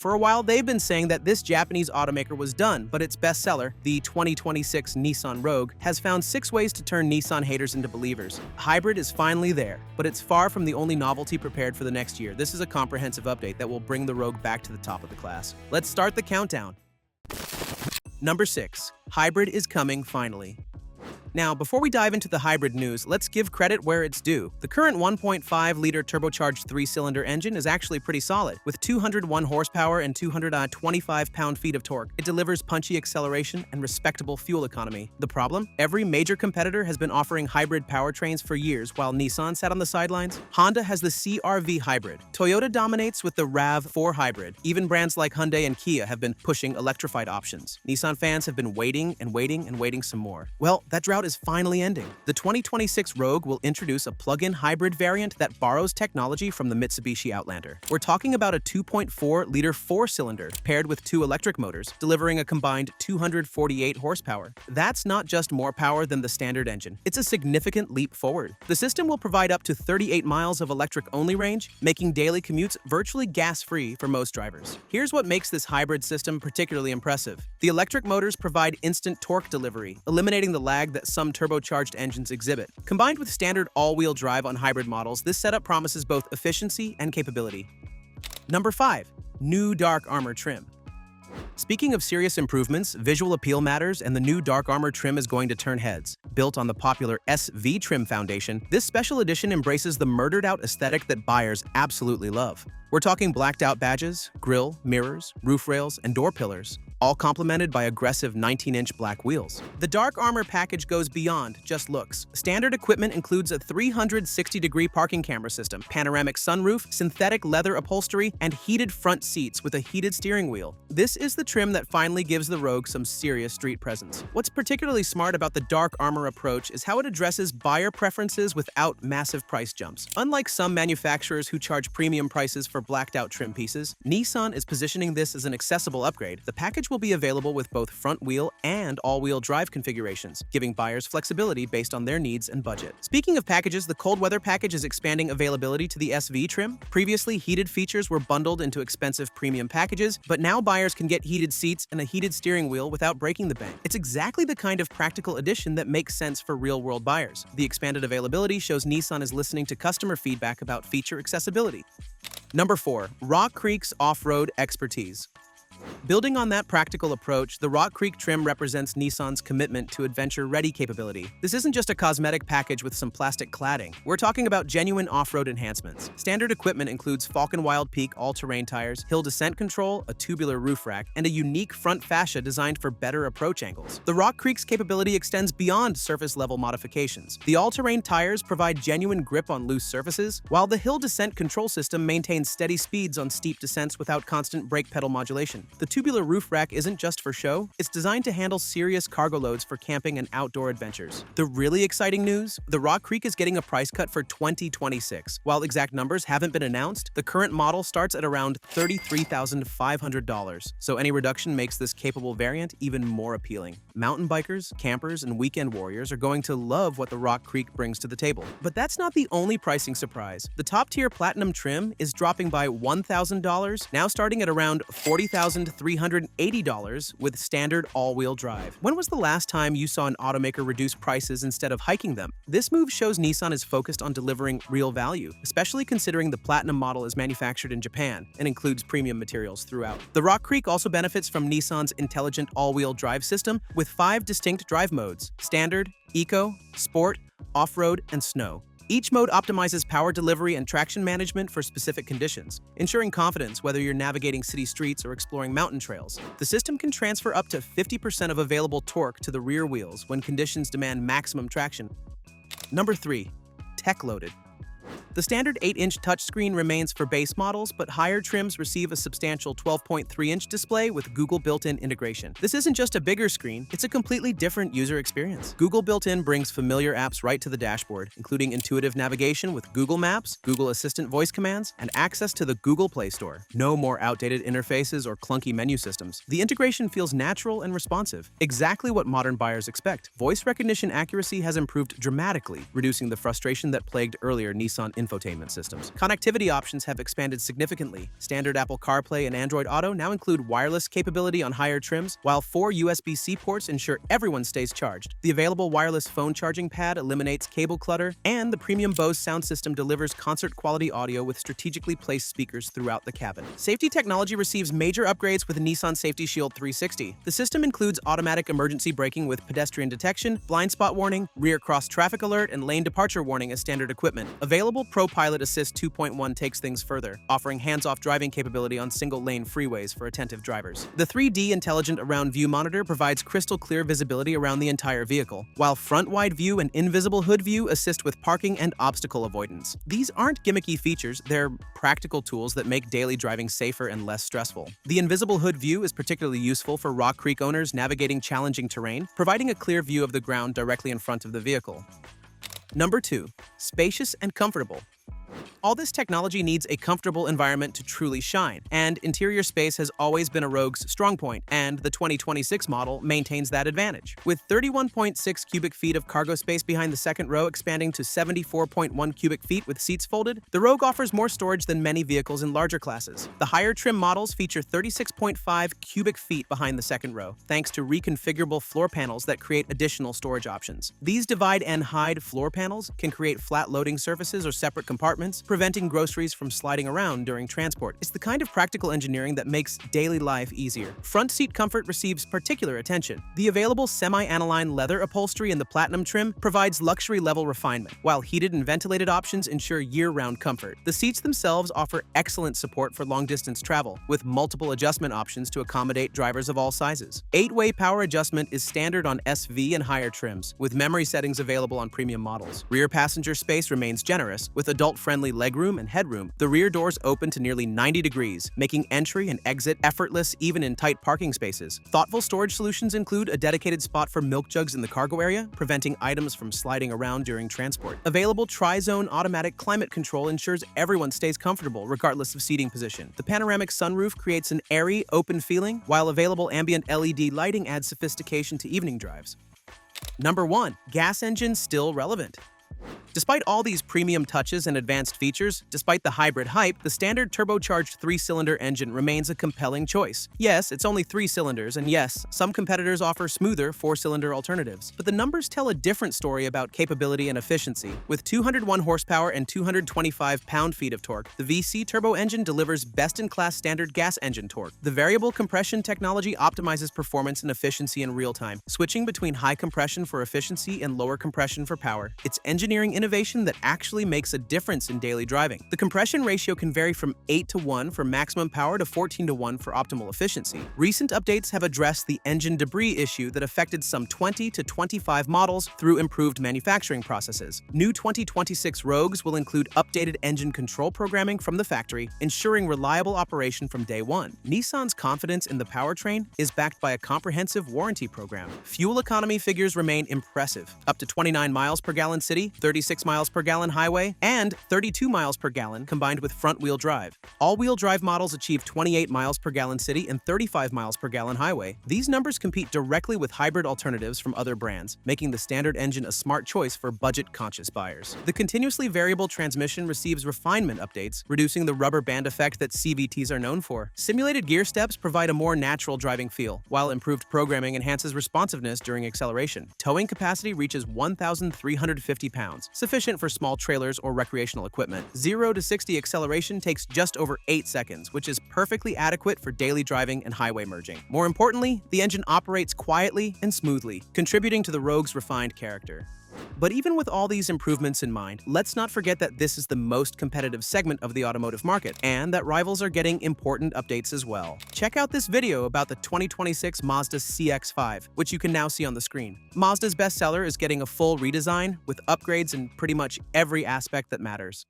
For a while, they've been saying that this Japanese automaker was done, but its bestseller, the 2026 Nissan Rogue, has found 6 ways to turn Nissan haters into believers. Hybrid is finally there, but it's far from the only novelty prepared for the next year. This is a comprehensive update that will bring the Rogue back to the top of the class. Let's start the countdown. Number 6. Hybrid is coming finally. Now, before we dive into the hybrid news, let's give credit where it's due. The current 1.5-liter turbocharged 3-cylinder engine is actually pretty solid. With 201 horsepower and 225 pound-feet of torque, it delivers punchy acceleration and respectable fuel economy. The problem? Every major competitor has been offering hybrid powertrains for years, while Nissan sat on the sidelines. Honda has the CR-V hybrid. Toyota dominates with the RAV4 hybrid. Even brands like Hyundai and Kia have been pushing electrified options. Nissan fans have been waiting and waiting and waiting some more. Well, that drought is finally ending. The 2026 Rogue will introduce a plug-in hybrid variant that borrows technology from the Mitsubishi Outlander. We're talking about a 2.4-liter 4-cylinder paired with 2 electric motors, delivering a combined 248 horsepower. That's not just more power than the standard engine. It's a significant leap forward. The system will provide up to 38 miles of electric-only range, making daily commutes virtually gas-free for most drivers. Here's what makes this hybrid system particularly impressive. The electric motors provide instant torque delivery, eliminating the lag that some turbocharged engines exhibit. Combined with standard all-wheel drive on hybrid models, this setup promises both efficiency and capability. Number 5. New dark armor trim. Speaking of serious improvements, visual appeal matters, and the new dark armor trim is going to turn heads. Built on the popular SV trim foundation, this special edition embraces the murdered-out aesthetic that buyers absolutely love. We're talking blacked-out badges, grille, mirrors, roof rails, and door pillars, all complemented by aggressive 19-inch black wheels. The dark armor package goes beyond just looks. Standard equipment includes a 360-degree parking camera system, panoramic sunroof, synthetic leather upholstery, and heated front seats with a heated steering wheel. This is the trim that finally gives the Rogue some serious street presence. What's particularly smart about the dark armor approach is how it addresses buyer preferences without massive price jumps. Unlike some manufacturers who charge premium prices for blacked-out trim pieces, Nissan is positioning this as an accessible upgrade. The package will be available with both front-wheel and all-wheel drive configurations, giving buyers flexibility based on their needs and budget. Speaking of packages, the cold weather package is expanding availability to the SV trim. Previously, heated features were bundled into expensive premium packages, but now buyers can get heated seats and a heated steering wheel without breaking the bank. It's exactly the kind of practical addition that makes sense for real-world buyers. The expanded availability shows Nissan is listening to customer feedback about feature accessibility. Number 4. Rock Creek's off-road expertise. Building on that practical approach, the Rock Creek trim represents Nissan's commitment to adventure-ready capability. This isn't just a cosmetic package with some plastic cladding. We're talking about genuine off-road enhancements. Standard equipment includes Falcon Wild Peak all-terrain tires, hill descent control, a tubular roof rack, and a unique front fascia designed for better approach angles. The Rock Creek's capability extends beyond surface-level modifications. The all-terrain tires provide genuine grip on loose surfaces, while the hill descent control system maintains steady speeds on steep descents without constant brake pedal modulation. The tubular roof rack isn't just for show, it's designed to handle serious cargo loads for camping and outdoor adventures. The really exciting news? The Rock Creek is getting a price cut for 2026. While exact numbers haven't been announced, the current model starts at around $33,500, so any reduction makes this capable variant even more appealing. Mountain bikers, campers, and weekend warriors are going to love what the Rock Creek brings to the table. But that's not the only pricing surprise. The top-tier Platinum trim is dropping by $1,000, now starting at around $40,380 with standard all-wheel drive. When was the last time you saw an automaker reduce prices instead of hiking them? This move shows Nissan is focused on delivering real value, especially considering the Platinum model is manufactured in Japan and includes premium materials throughout. The Rock Creek also benefits from Nissan's intelligent all-wheel drive system with 5 distinct drive modes: Standard, Eco, Sport, Off-Road, and Snow. Each mode optimizes power delivery and traction management for specific conditions, ensuring confidence whether you're navigating city streets or exploring mountain trails. The system can transfer up to 50% of available torque to the rear wheels when conditions demand maximum traction. Number 3. Tech-loaded. The standard 8-inch touchscreen remains for base models, but higher trims receive a substantial 12.3-inch display with Google built-in integration. This isn't just a bigger screen, it's a completely different user experience. Google built-in brings familiar apps right to the dashboard, including intuitive navigation with Google Maps, Google Assistant voice commands, and access to the Google Play Store. No more outdated interfaces or clunky menu systems. The integration feels natural and responsive, exactly what modern buyers expect. Voice recognition accuracy has improved dramatically, reducing the frustration that plagued earlier Nissan infotainment systems. Connectivity options have expanded significantly. Standard Apple CarPlay and Android Auto now include wireless capability on higher trims, while 4 USB-C ports ensure everyone stays charged. The available wireless phone charging pad eliminates cable clutter, and the premium Bose sound system delivers concert-quality audio with strategically placed speakers throughout the cabin. Safety technology receives major upgrades with the Nissan Safety Shield 360. The system includes automatic emergency braking with pedestrian detection, blind spot warning, rear cross traffic alert, and lane departure warning as standard equipment. Available Pro Pilot Assist 2.1 takes things further, offering hands-off driving capability on single-lane freeways for attentive drivers. The 3D Intelligent Around View monitor provides crystal clear visibility around the entire vehicle, while front wide view and invisible hood view assist with parking and obstacle avoidance. These aren't gimmicky features, they're practical tools that make daily driving safer and less stressful. The invisible hood view is particularly useful for Rock Creek owners navigating challenging terrain, providing a clear view of the ground directly in front of the vehicle. Number 2. Spacious and comfortable. All this technology needs a comfortable environment to truly shine, and interior space has always been a Rogue's strong point, and the 2026 model maintains that advantage. With 31.6 cubic feet of cargo space behind the second row expanding to 74.1 cubic feet with seats folded, the Rogue offers more storage than many vehicles in larger classes. The higher trim models feature 36.5 cubic feet behind the second row, thanks to reconfigurable floor panels that create additional storage options. These divide and hide floor panels can create flat loading surfaces or separate compartments, preventing groceries from sliding around during transport. It's the kind of practical engineering that makes daily life easier. Front seat comfort receives particular attention. The available semi-aniline leather upholstery in the Platinum trim provides luxury-level refinement, while heated and ventilated options ensure year-round comfort. The seats themselves offer excellent support for long-distance travel, with multiple adjustment options to accommodate drivers of all sizes. 8-way power adjustment is standard on SV and higher trims, with memory settings available on premium models. Rear passenger space remains generous, with adult-friendly legroom and headroom. The rear doors open to nearly 90 degrees, making entry and exit effortless even in tight parking spaces. Thoughtful storage solutions include a dedicated spot for milk jugs in the cargo area, preventing items from sliding around during transport. Available tri-zone automatic climate control ensures everyone stays comfortable regardless of seating position. The panoramic sunroof creates an airy, open feeling, while available ambient LED lighting adds sophistication to evening drives. Number 1. Gas engine still relevant. Despite all these premium touches and advanced features, despite the hybrid hype, the standard turbocharged 3-cylinder engine remains a compelling choice. Yes, it's only 3 cylinders, and yes, some competitors offer smoother 4-cylinder alternatives. But the numbers tell a different story about capability and efficiency. With 201 horsepower and 225 pound-feet of torque, the VC turbo engine delivers best-in-class standard gas engine torque. The variable compression technology optimizes performance and efficiency in real time, switching between high compression for efficiency and lower compression for power. It's engineering innovation that actually makes a difference in daily driving. The compression ratio can vary from 8:1 for maximum power to 14:1 for optimal efficiency. Recent updates have addressed the engine debris issue that affected some 20 to 25 models through improved manufacturing processes. New 2026 Rogues will include updated engine control programming from the factory, ensuring reliable operation from day one. Nissan's confidence in the powertrain is backed by a comprehensive warranty program. Fuel economy figures remain impressive, up to 29 miles per gallon city, 36 miles per gallon highway, and 32 miles per gallon combined with front-wheel drive. All-wheel drive models achieve 28 miles per gallon city and 35 miles per gallon highway. These numbers compete directly with hybrid alternatives from other brands, making the standard engine a smart choice for budget-conscious buyers. The continuously variable transmission receives refinement updates, reducing the rubber band effect that CVTs are known for. Simulated gear steps provide a more natural driving feel, while improved programming enhances responsiveness during acceleration. Towing capacity reaches 1,350 pounds, sufficient for small trailers or recreational equipment. 0 to 60 acceleration takes just over 8 seconds, which is perfectly adequate for daily driving and highway merging. More importantly, the engine operates quietly and smoothly, contributing to the Rogue's refined character. But even with all these improvements in mind, let's not forget that this is the most competitive segment of the automotive market, and that rivals are getting important updates as well. Check out this video about the 2026 Mazda CX-5, which you can now see on the screen. Mazda's bestseller is getting a full redesign with upgrades in pretty much every aspect that matters.